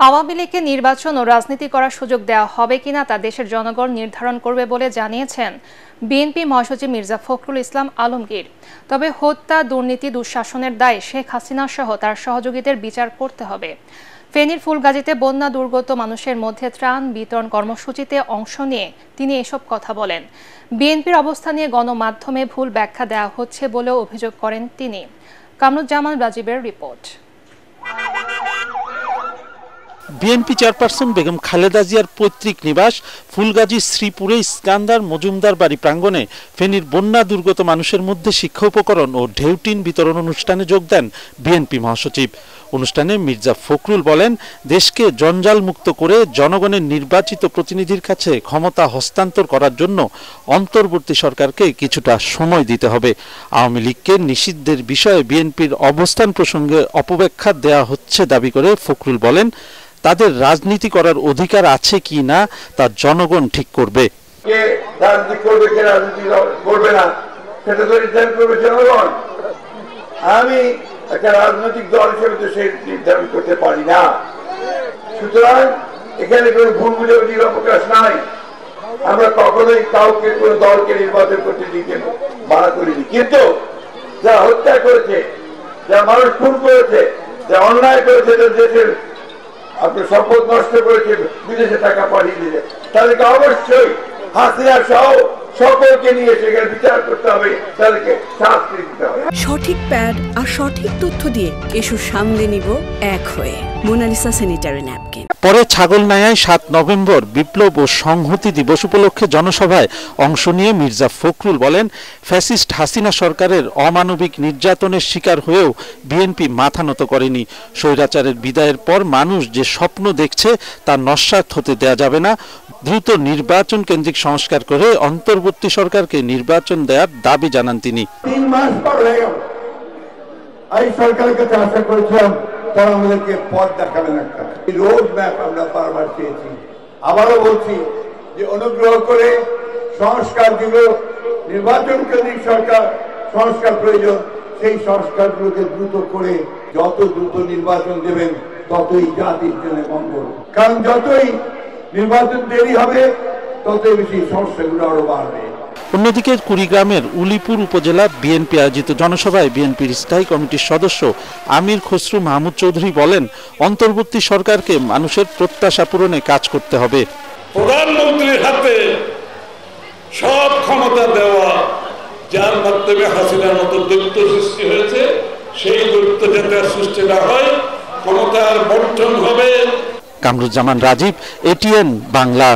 আওয়ামী লীগকে নির্বাচন ও রাজনীতি করার সুযোগ দেওয়া হবে কিনা তা দেশের জনগণ নির্ধারণ করবে বলে জানিয়েছেন বিএনপি মহাসচিব মির্জা ফখরুল ইসলাম আলমগীর। তবে হত্যা, দুর্নীতি, দুঃশাসনের দায়ে শেখ হাসিনা সহ তার সহযোগীদের বিচার করতে হবে। ফেনীর ফুলগাজীতে বন্যা দুর্গত মানুষের মধ্যে ত্রাণ বিতরণ কর্মসূচিতে অংশ নিয়ে তিনি এসব কথা বলেন। বিএনপির অবস্থা নিয়ে গণমাধ্যমে ভুল ব্যাখ্যা দেওয়া হচ্ছে বলেও অভিযোগ করেন তিনি। কামরুজ্জামান রাজীবের report. BNP chairperson Begum Khaleda জিয়ার পৈতৃক নিবাস ফুলগাজী শ্রীপুরে ইস্কান্দার মজুমদার বাড়ি প্রাঙ্গণে ফেনীর বন্যা দুর্গত মানুষের মধ্যে শিক্ষা উপকরণ ও ঢেউটিন বিতরণ অনুষ্ঠানে যোগ দেন বিএনপি মহাসচিব। অনুষ্ঠানে মির্জা ফখরুল বলেন, দেশকে জঞ্জাল মুক্ত করে জনগণের নির্বাচিত প্রতিনিধির কাছে ক্ষমতা হস্তান্তর করার জন্য অন্তর্বর্তী সরকারকে কিছুটা সময় দিতে হবে। আওয়ামী লীগকে নিষিদ্ধের বিষয়ে বিএনপির অবস্থান প্রসঙ্গে অপব্যাখ্যা দেয়া হচ্ছে দাবি করে ফখরুল বলেন, তাদের রাজনীতি করার অধিকার আছে কি না তা জনগণ ঠিক করবে। কে রাজনীতি করবে, কে রাজনীতি করবে না সেটা তো নির্ধারণ করবে জনগণ। আমি একটা রাজনৈতিক দল হিসেবে তো সেই নির্ধারণ করতে পারি না। সুতরাং এখানে কোনো ভুল বুঝাবুঝির অবকাশ নাই। আমরা কখনোই কাউকে কোনো দলকে নির্বাচন করতে দিতে মানা করিনি, কিন্তু যারা হত্যা করেছে, যারা মানুষ খুন করেছে, যারা অন্যায় করেছে, দেশের আপনার সম্পদ নষ্ট করেছে, বিদেশে টাকা পাঠিয়ে দিয়েছে, তাদেরকে অবশ্যই হাসিনা সহ সকলকে নিয়ে সেখানে বিচার করতে হবে, তাদেরকে শাস্তি দিতে হবে। সঠিক প্যাড আর সঠিক তথ্য দিয়ে এসব সামলে নিব এক হয়ে। Monalisa sanitary napkin. পরে ছাগলনাইয়ায় ৭ নভেম্বর বিপ্লব ও সংহতি দিবস উপলক্ষে জনসভায় অংশ নিয়ে মির্জা ফখরুল বলেন, ফ্যাসিস্ট হাসিনা সরকারের অমানবিক নির্যাতনের শিকার হয়েও বিএনপি মাথা নত করেনি। স্বৈরাচারের বিদায়ের পর মানুষ যে স্বপ্ন দেখছে তা নস্যাৎ হতে দেয়া যাবে না। দ্রুত নির্বাচন কেন্দ্রিক সংস্কার করে অন্তর্বর্তী সরকারকে নির্বাচন দেওয়ার দাবি জানান তিনি। ৩ মাস পর হয়ে গেল, এই সরকারের কাছে আশা করেছিলাম তারা আমাদেরকে পথ দেখাবেন, একটা রোড ম্যাপ আমরা বারবার চেয়েছি। আবারও বলছি যে অনুগ্রহ করে সংস্কার দিল, নির্বাচন কেন্দ্রিক সরকার সংস্কার প্রয়োজন, সেই সংস্কারগুলোকে দ্রুত করে যত দ্রুত নির্বাচন দেবেন ততই জাতির জন্য মঙ্গল। কারণ যতই নির্বাচন দেরি হবে ততই বেশি সমস্যাগুলো আরো বাড়বে। অন্যদিকে কুড়িগ্রামের উলিপুর উপজেলা বিএনপি আয়োজিত জনসভায় বিএনপির স্থায়ী কমিটির সদস্য আমির খসরু মাহমুদ চৌধুরী বলেন, অন্তর্বর্তী সরকারকে মানুষের প্রত্যাশা পূরণে কাজ করতে হবে। প্রধানমন্ত্রীর হাতে সব ক্ষমতা দেওয়া, যার মাধ্যমে হাসিনার মতো দৈত্য সৃষ্টি হয়েছে, সেই দৈত্য যাতে সৃষ্টি না হয়, ক্ষমতার বন্টন হবে। কামরুজ্জামান রাজীব, এটিএন বাংলা।